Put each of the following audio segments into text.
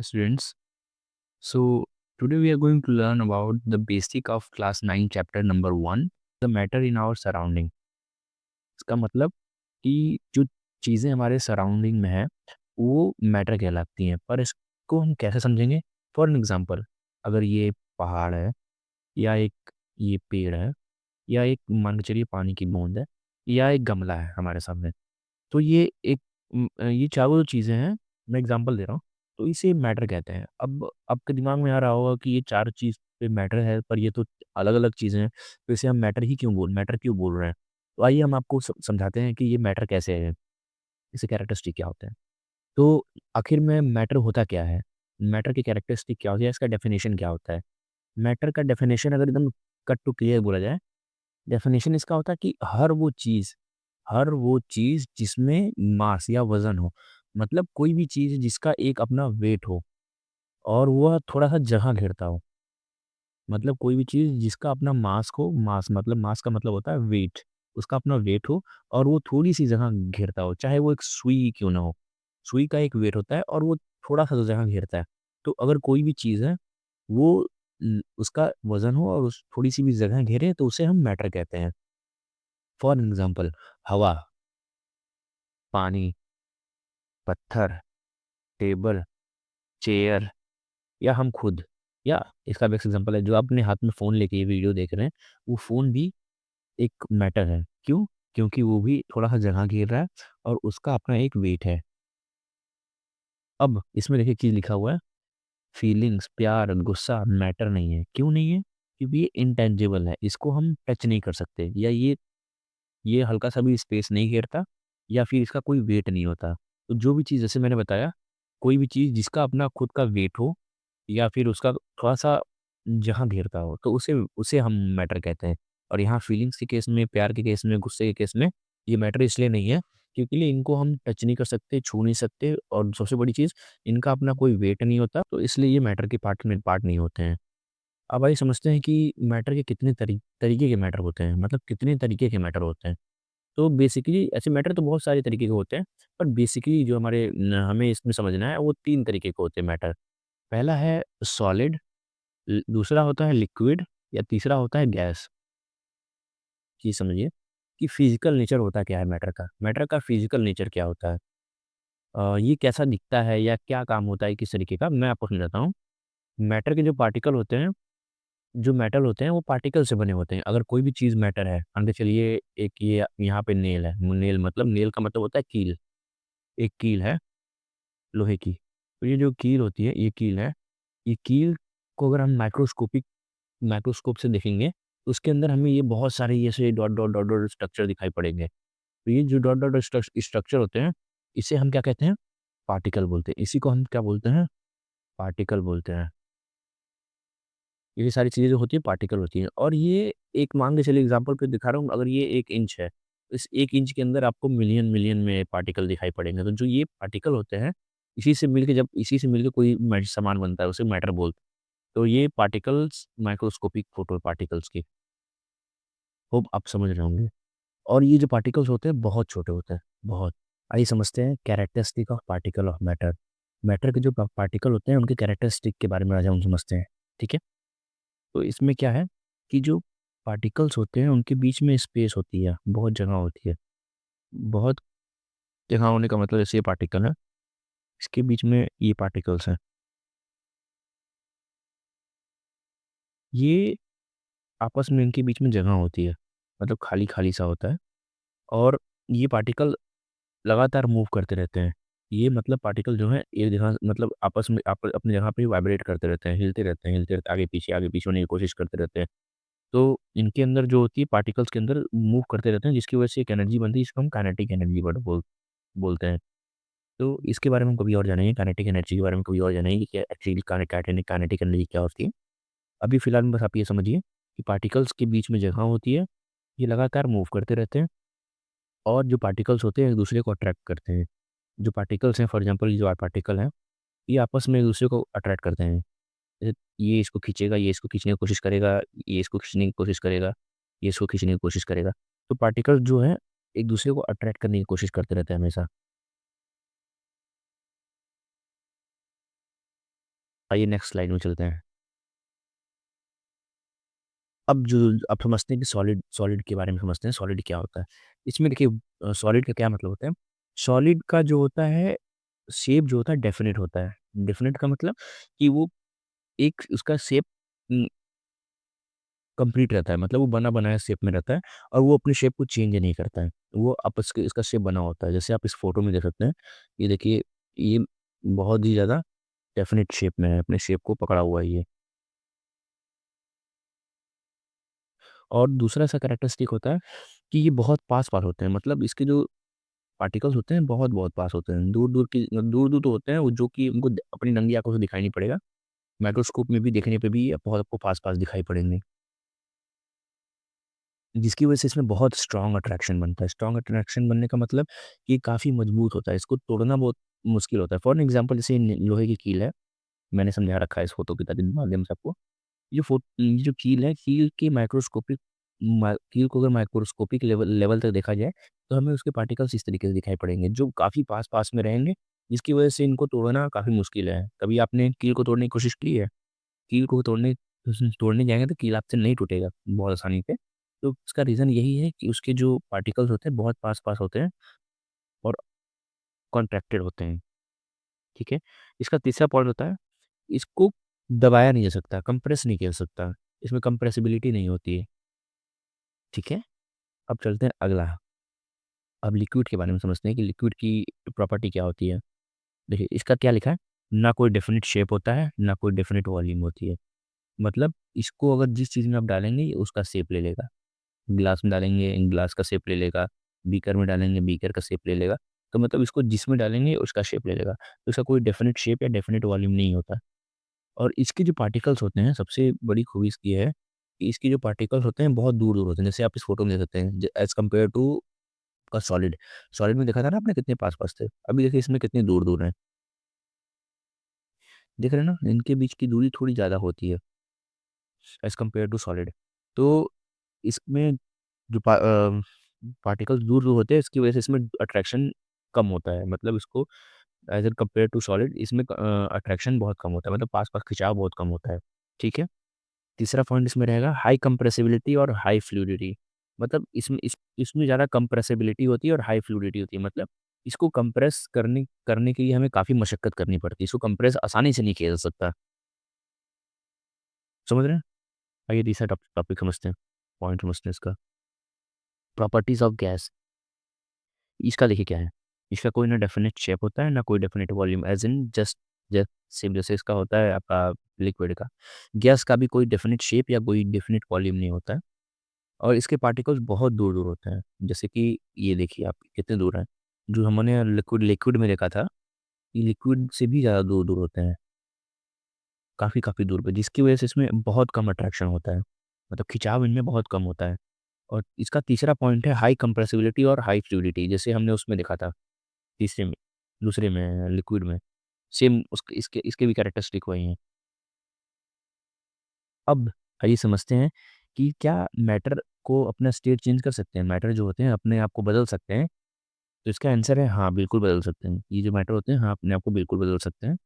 Students. So today we are going to learn about the basic of class 9 chapter number 1, the matter in our surrounding. इसका मतलब कि जो चीज़ें हमारे surrounding में है वो मैटर कहलाती हैं, पर इसको हम कैसे समझेंगे? फॉर एन एग्जांपल, अगर ये पहाड़ है या एक ये पेड़ है या एक मान के चलिए पानी की बूंद है या एक गमला है हमारे सामने, तो ये ये चारों जो चीज़ें हैं, मैं एग्ज़ाम्पल दे रहा हूँ, तो इसे मैटर कहते हैं। अब आपके दिमाग में आ रहा होगा कि ये 4 चीज़ पे मैटर है, पर ये तो अलग-अलग चीज़ें हैं, तो इसे हम मैटर क्यों बोल रहे हैं? तो आइए हम आपको समझाते हैं कि ये मैटर कैसे है, इसके कैरेक्टरिस्टिक क्या होते हैं। तो आखिर में मैटर होता क्या है? मैटर की कैरेक्टरिस्टिक क्या होती है? इसका डेफिनिशन क्या होता है? मैटर का डेफिनिशन अगर एकदम कट टू क्लियर बोला जाए, डेफिनेशन इसका होता है कि हर वो चीज़ जिसमें मास या वज़न हो, मतलब कोई भी चीज़ जिसका एक अपना वेट हो और वह थोड़ा-सा जगह घेरता हो। मतलब कोई भी चीज़ जिसका अपना मास का मतलब होता है वेट, उसका अपना वेट हो और वो थोड़ी-सी जगह घेरता हो, चाहे वो एक सुई क्यों ना हो। सुई का एक वेट होता है और वो थोड़ा-सा जो जगह घेरता है। तो अगर कोई भी चीज़ है, वो उसका वज़न हो और उस थोड़ी-सी भी जगह घेरे तो उसे हम मैटर कहते हैं। फॉर एग्ज़ाम्पल, हवा, पानी, पत्थर, टेबल, चेयर या हम खुद, या इसका बेस्ट एग्ज़ाम्पल है जो आप अपने हाथ में फ़ोन लेके ये वीडियो देख रहे हैं, वो फ़ोन भी एक मैटर है। क्यों? क्योंकि वो भी थोड़ा-सा जगह घेर रहा है और उसका अपना एक वेट है। अब इसमें देखिए एक चीज़ लिखा हुआ है, फीलिंग्स, प्यार, गुस्सा मैटर नहीं है। क्यों नहीं है? क्योंकि ये इंटेंजिबल है, इसको हम टच नहीं कर सकते, या ये हल्का-सा भी स्पेस नहीं घेरता या फिर इसका कोई वेट नहीं होता। तो जो भी चीज़ जैसे मैंने बताया, कोई भी चीज़ जिसका अपना खुद का वेट हो या फिर उसका थोड़ा-सा जहाँ घेरता हो, तो उसे उसे हम मैटर कहते हैं। और यहाँ फीलिंग्स के केस में, प्यार के केस में, गुस्से के केस में ये मैटर इसलिए नहीं है क्योंकि इनको हम टच नहीं कर सकते, छू नहीं सकते, और सबसे बड़ी चीज़, इनका अपना कोई वेट नहीं होता, तो इसलिए ये मैटर के पार्ट नहीं होते हैं। अब आइए समझते हैं कि मैटर के कितने तरीके के मैटर होते हैं, मतलब कितने तरीके के मैटर होते हैं। तो बेसिकली ऐसे मैटर तो बहुत सारे तरीके के होते हैं, पर बेसिकली जो हमें इसमें समझना है वो 3 तरीके के होते हैं मैटर। पहला है सॉलिड, दूसरा होता है लिक्विड, या तीसरा होता है गैस। ये समझिए कि फिजिकल नेचर होता क्या है मैटर का फिजिकल नेचर क्या होता है। ये कैसा दिखता है या क्या काम होता है किस तरीके का, मैं आपको समझाता हूँ। मैटर के जो मेटल होते हैं वो पार्टिकल से बने होते हैं। अगर कोई भी चीज़ मैटर है, मान के चलिए एक ये यहाँ पे नेल है, नेल का मतलब होता है कील। एक कील है लोहे की। तो ये जो कील होती है, ये कील है। ये कील को अगर हम माइक्रोस्कोप से देखेंगे, तो उसके अंदर हमें ये बहुत सारे ऐसे डॉट स्ट्रक्चर दिखाई पड़ेंगे। तो ये जो डॉट स्ट्रक्चर होते हैं, इसे हम क्या कहते हैं? पार्टिकल बोलते हैं। इसी को हम क्या बोलते हैं? पार्टिकल बोलते हैं। ये सारी चीज़ें जो होती हैं पार्टिकल होती हैं, और ये एक मान के चलिए एग्ज़ाम्पल पे दिखा रहा हूँ, अगर ये 1 इंच है, तो इस 1 इंच के अंदर आपको मिलियन-मिलियन में पार्टिकल दिखाई पड़ेंगे। तो जो ये पार्टिकल होते हैं, इसी से मिलके कोई सामान बनता है, उसे मैटर बोलते हैं। तो ये पार्टिकल्स माइक्रोस्कोपिक फोटो पार्टिकल्स की, होप आप समझ रहे होंगे। और ये जो पार्टिकल्स होते हैं बहुत छोटे होते हैं, बहुत। आइए समझते हैं characteristic of particle of matter. Matter के जो पार्टिकल होते हैं उनके कैरेक्टरिस्टिक के बारे में आज हम समझते हैं, ठीक है? तो इसमें क्या है कि जो पार्टिकल्स होते हैं उनके बीच में स्पेस होती है, बहुत जगह होती है। बहुत जगह होने का मतलब जैसे ये पार्टिकल है, इसके बीच में ये पार्टिकल्स हैं। ये आपस में इनके बीच में जगह होती है, मतलब खाली-खाली सा होता है, और ये पार्टिकल लगातार मूव करते रहते हैं। ये मतलब पार्टिकल जो है एक जगह, मतलब आपस में अपनी जगह पे वाइब्रेट करते रहते हैं, हिलते रहते हैं, आगे पीछे होने की कोशिश करते रहते हैं। तो इनके अंदर जो होती है पार्टिकल्स के अंदर मूव करते रहते हैं, जिसकी वजह से एक एनर्जी बनती है जिसको हम काइनेटिक एनर्जी बोलते हैं। तो इसके बारे में हम कभी और जानेंगे, काइनेटिक एनर्जी के बारे में कभी और जानेंगे कि एक्चुअली काइनेटिक एनर्जी क्या होती है। अभी फ़िलहाल में बस आप ये समझिए कि पार्टिकल्स के बीच में जगह होती है, ये लगातार मूव करते रहते हैं, और जो पार्टिकल्स होते हैं एक दूसरे को अट्रैक्ट करते हैं। जो पार्टिकल्स हैं, फॉर एग्ज़ाम्पल ये जो पार्टिकल हैं, ये आपस में एक दूसरे को अट्रैक्ट करते हैं। जैसे ये इसको खींचेगा, ये इसको खींचने की कोशिश करेगा, ये इसको खींचने की कोशिश करेगा, ये इसको खींचने की कोशिश करेगा। तो पार्टिकल्स जो हैं एक दूसरे को अट्रैक्ट करने की कोशिश करते रहते हैं हमेशा। आइए नेक्स्ट स्लाइड में चलते हैं। अब समझते हैं कि सॉलिड सॉलिड के बारे में समझते हैं, सॉलिड क्या होता है? इसमें देखिए सॉलिड का क्या मतलब होता है? सॉलिड का जो होता है, शेप जो होता है डेफ़िनिट होता है। डेफ़िनिट का मतलब कि वो एक उसका शेप उम, कंप्लीट रहता है, मतलब वो बना-बनाया शेप में रहता है और वो अपनी शेप को चेंज नहीं करता है। वो आपस के इसका शेप बना होता है। जैसे आप इस फ़ोटो में देख सकते हैं, ये देखिए, ये बहुत ही ज़्यादा डेफ़िनिट शेप में है, अपने शेप को पकड़ा हुआ है ये। और दूसरा ऐसा कैरेक्टरिस्टिक होता है कि ये बहुत पास-पास होते हैं, मतलब इसके जो पार्टिकल्स होते हैं बहुत-बहुत पास होते हैं। दूर-दूर तो होते हैं वो, जो कि उनको अपनी नंगी आँखों से दिखाई नहीं पड़ेगा। माइक्रोस्कोप में भी देखने पे भी बहुत आपको पास-पास दिखाई पड़ेंगे। जिसकी वजह से इसमें बहुत स्ट्रॉन्ग अट्रैक्शन बनता है। स्ट्रॉन्ग अट्रैक्शन बनने का मतलब ये काफ़ी मजबूत होता है, इसको तोड़ना बहुत मुश्किल होता है। फॉर एन एग्ज़ाम्पल, जैसे लोहे की कील है, मैंने समझा रखा है इस फ़ोटो के माध्यम से आपको। ये जो कील है, कील को अगर माइक्रोस्कोपिक लेवल लेवल तक देखा जाए, तो हमें उसके पार्टिकल्स इस तरीके से दिखाई पड़ेंगे, जो काफ़ी पास-पास में रहेंगे, जिसकी वजह से इनको तोड़ना काफ़ी मुश्किल है। कभी आपने कील को तोड़ने की कोशिश की है? कील को तोड़ने जाएँगे तो कील आपसे नहीं टूटेगा बहुत आसानी से। तो इसका रीज़न यही है कि उसके जो पार्टिकल्स होते हैं बहुत पास-पास होते हैं और कॉन्ट्रैक्टेड होते हैं, ठीक है? इसका तीसरा पॉइंट होता है, इसको दबाया नहीं जा सकता, कंप्रेस नहीं किया जा सकता। इसमें कंप्रेसिबिलिटी नहीं होती है, ठीक है? अब चलते हैं अगला। अब लिक्विड के बारे में समझते हैं कि लिक्विड की प्रॉपर्टी क्या होती है। देखिए इसका क्या लिखा है, ना कोई डेफ़िनिट शेप होता है, ना कोई डेफ़िनिट वॉल्यूम होती है। मतलब इसको अगर जिस चीज़ में आप डालेंगे ये उसका शेप ले लेगा। ग्लास में डालेंगे, ग्लास का शेप ले लेगा, बीकर में डालेंगे, बीकर का शेप ले लेगा। तो मतलब इसको जिसमें डालेंगे उसका शेप ले लेगा। तो इसका कोई डेफ़िनिट शेप या डेफ़िनिट वॉल्यूम नहीं होता। और इसके जो पार्टिकल्स होते हैं, सबसे बड़ी खूबी इसकी है कि इसके जो पार्टिकल्स होते हैं बहुत दूर-दूर होते हैं। जैसे आप इस फ़ोटो में देख सकते हैं, एज़ कम्पेयर टू का सॉलिड। सॉलिड में देखा था ना आपने कितने पास-पास थे। अभी देखिए इसमें कितनी दूर-दूर हैं। देख रहे हैं ना? इनके बीच की दूरी थोड़ी ज़्यादा होती है एज़ कम्पेयर टू सॉलिड। तो इसमें जो पार्टिकल्स दूर-दूर होते हैं, इसकी वजह से इसमें अट्रैक्शन कम होता है। मतलब इसको एज़ कम्पेयर टू सॉलिड इसमें अट्रैक्शन बहुत कम होता है, मतलब पास-पास खिंचाव बहुत कम होता है। ठीक है? तीसरा पॉइंट इसमें रहेगा हाई कंप्रेसिबिलिटी और हाई फ्लूइडिटी। मतलब इसमें ज़्यादा कंप्रेसिबिलिटी होती है और हाई फ्लूइडिटी होती है। मतलब इसको कंप्रेस करने करने के लिए हमें काफ़ी मशक्कत करनी पड़ती है। इसको कंप्रेस आसानी से नहीं किया जा सकता। समझ रहे हैं? आइए तीसरा टॉपिक समझते हैं, पॉइंट समझते हैं इसका। Properties of gas. इसका देखिए क्या है, इसका कोई ना डेफिनिट शेप होता है, ना कोई definite volume, as in just same जैसे इसका होता है आपका लिक्विड का। गैस का भी कोई डेफिनिट शेप या कोई डेफिनिट वॉल्यूम नहीं होता है और इसके पार्टिकल्स बहुत दूर-दूर होते हैं। जैसे कि ये देखिए आप कितने दूर हैं। जो हमने लिक्विड लिक्विड में देखा था, ये लिक्विड से भी ज़्यादा दूर-दूर होते हैं, काफ़ी दूर पे, जिसकी वजह से इसमें बहुत कम अट्रैक्शन होता है। मतलब खिंचाव इनमें बहुत कम होता है। और इसका तीसरा पॉइंट है हाई कंप्रेसिबिलिटी और हाई फ्लूइडिटी, जैसे हमने उसमें देखा था। तीसरे में, दूसरे में लिक्विड में, सेम उसके इसके इसके भी कैरेक्टरिस्टिक वही हैं। अब आइए समझते हैं कि क्या मैटर को अपना स्टेट चेंज कर सकते हैं? मैटर जो होते हैं अपने आप को बदल सकते हैं? तो इसका आंसर है हाँ, बिल्कुल बदल सकते हैं। ये जो मैटर होते हैं हाँ, अपने आप को बिल्कुल बदल सकते हैं।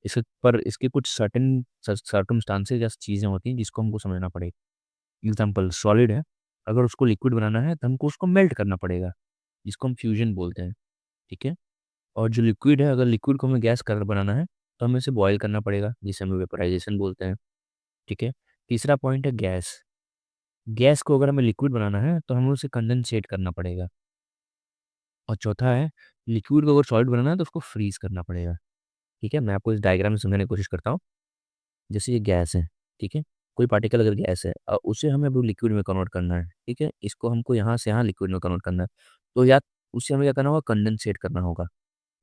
इसके कुछ सर्कमस्टांसेस या चीज़ें होती हैं जिसको हमको समझना पड़ेगा। एग्ज़ाम्पल सॉलिड है, अगर उसको लिक्विड बनाना है तो हमको उसको मेल्ट करना पड़ेगा, जिसको हम फ्यूज़न बोलते हैं, ठीक है? और जो लिक्विड है, अगर लिक्विड को हमें गैस कलर बनाना है, तो हमें उसे बॉयल करना पड़ेगा, जिसे हम वेपराइज़ेशन बोलते हैं, ठीक है? तीसरा पॉइंट है गैस। गैस को अगर हमें लिक्विड बनाना है, तो हमें उसे कंडेंसेट करना पड़ेगा। और चौथा है, लिक्विड को अगर सॉलिड बनाना है, तो उसको फ्रीज़ करना पड़ेगा, ठीक है? मैं आपको इस डायग्राम में समझाने की कोशिश करता हूँ। जैसे ये गैस है, ठीक है? कोई पार्टिकल अगर गैस है उसे हमें अब लिक्विड में कन्वर्ट करना है, ठीक है? इसको हमको यहाँ से यहाँ लिक्विड में कन्वर्ट करना है। तो या उसे हमें क्या करना होगा, कंडेंसेट करना होगा।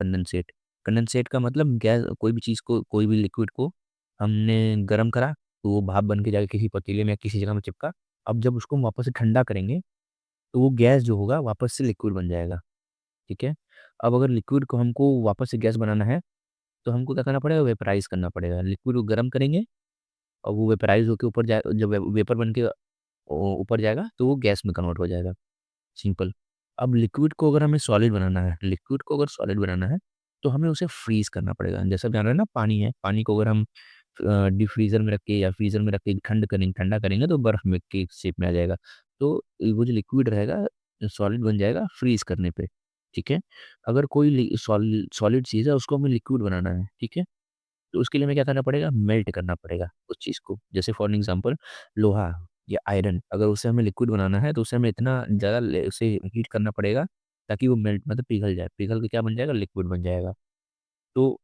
कंडेंसेट। कंडेंसेट का मतलब गैस कोई भी चीज़ को, कोई भी लिक्विड को हमने गरम करा, तो वो भाप बन के जाके किसी पतीले में या किसी जगह में चिपका। अब जब उसको हम वापस से ठंडा करेंगे, तो वो गैस जो होगा वापस से लिक्विड बन जाएगा, ठीक है? अब अगर लिक्विड को हमको वापस से गैस बनाना है, तो हमको क्या करना पड़ेगा, वेपराइज़ करना पड़ेगा। लिक्विड को गरम करेंगे और वो वेपराइज़ होके ऊपर जाए, जब वेपर बन के ऊपर जाएगा, तो वो गैस में कन्वर्ट हो जाएगा, सिंपल। अब लिक्विड को अगर सॉलिड बनाना है, तो हमें उसे फ्रीज़ करना पड़ेगा। जैसे आप जान रहे हैं ना, पानी है, पानी को अगर हम डीप फ्रीज़र में रख के या फ्रीज़र में रख के ठंडा करेंगे तो बर्फ़ में के शेप में आ जाएगा। तो वो जो लिक्विड रहेगा सॉलिड बन जाएगा फ्रीज़ करने पे, ठीक है? अगर कोई सॉलिड चीज़ है उसको हमें लिक्विड बनाना है, ठीक है? तो उसके लिए हमें क्या करना पड़ेगा? मेल्ट करना पड़ेगा उस चीज़ को। जैसे फॉर एग्ज़ाम्पल लोहा या आयरन अगर उसे हमें लिक्विड बनाना है तो उसे हमें इतना ज़्यादा उसे हीट करना पड़ेगा ताकि वो मेल्ट मतलब पिघल जाए। पिघल के क्या बन जाएगा? लिक्विड बन जाएगा। तो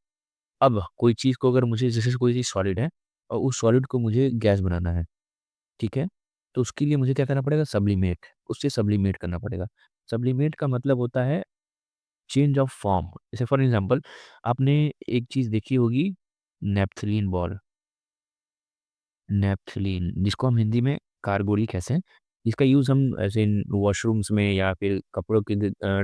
अब कोई चीज़ को अगर मुझे जैसे कोई चीज़ सॉलिड है और उस सॉलिड को मुझे गैस बनाना है, ठीक है? तो उसके लिए मुझे क्या करना पड़ेगा? सब्लिमेट, उसे सब्लिमेट करना पड़ेगा। सब्लिमेट का मतलब होता है चेंज ऑफ फॉर्म। जैसे फॉर एग्ज़ाम्पल आपने एक चीज़ देखी होगी नेपथलीन बॉल, नेपथलीन जिसको हम हिंदी में कारगोली कहते हैं। इसका यूज़ हम ऐसे वॉशरूम्स में या फिर कपड़ों के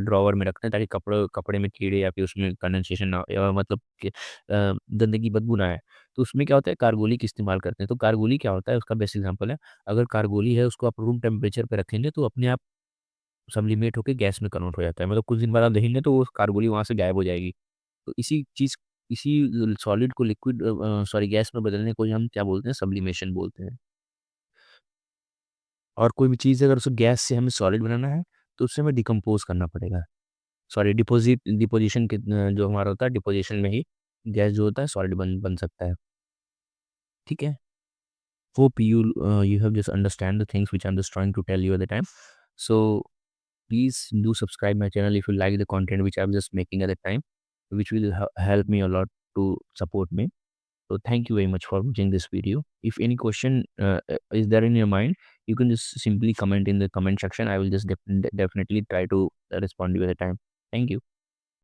ड्रॉवर में रखते हैं ताकि कपड़े में कीड़े या फिर उसमें कंडेंसेशन ना या मतलब कि गंदगी बदबू ना आए। तो उसमें क्या होता है कारगोली का इस्तेमाल करते हैं। तो कारगोली क्या होता है उसका बेस्ट एग्ज़ाम्पल है, अगर कारगोली है उसको आप रूम टेम्परेचर पे रखेंगे तो अपने आप सब्लिमेट होके गैस में कन्वर्ट हो जाता है। मतलब कुछ दिन बाद आप देखेंगे तो वो कारगोली वहाँ से गायब हो जाएगी। तो इसी सॉलिड को लिक्विड सॉरी गैस में बदलने को ही हम क्या बोलते हैं? सब्लिमेशन बोलते हैं। और कोई भी चीज़ अगर उसे गैस से हमें सॉलिड बनाना है, तो उसे हमें डिकम्पोज़ करना पड़ेगा। सॉरी डिपोज़िशन जो हमारा होता है डिपोज़िशन में ही गैस जो होता है सॉलिड बन बन सकता है। ठीक है? Hope you have just understand the things which I'm just trying to tell you at the time. So please do subscribe my channel if you like the content which I'm just making at the time, which will help me a lot to support me. So thank you very much for watching this video. If any question is there in your mind, you can just simply comment in the comment section. I will just definitely try to respond to you at the time. Thank you.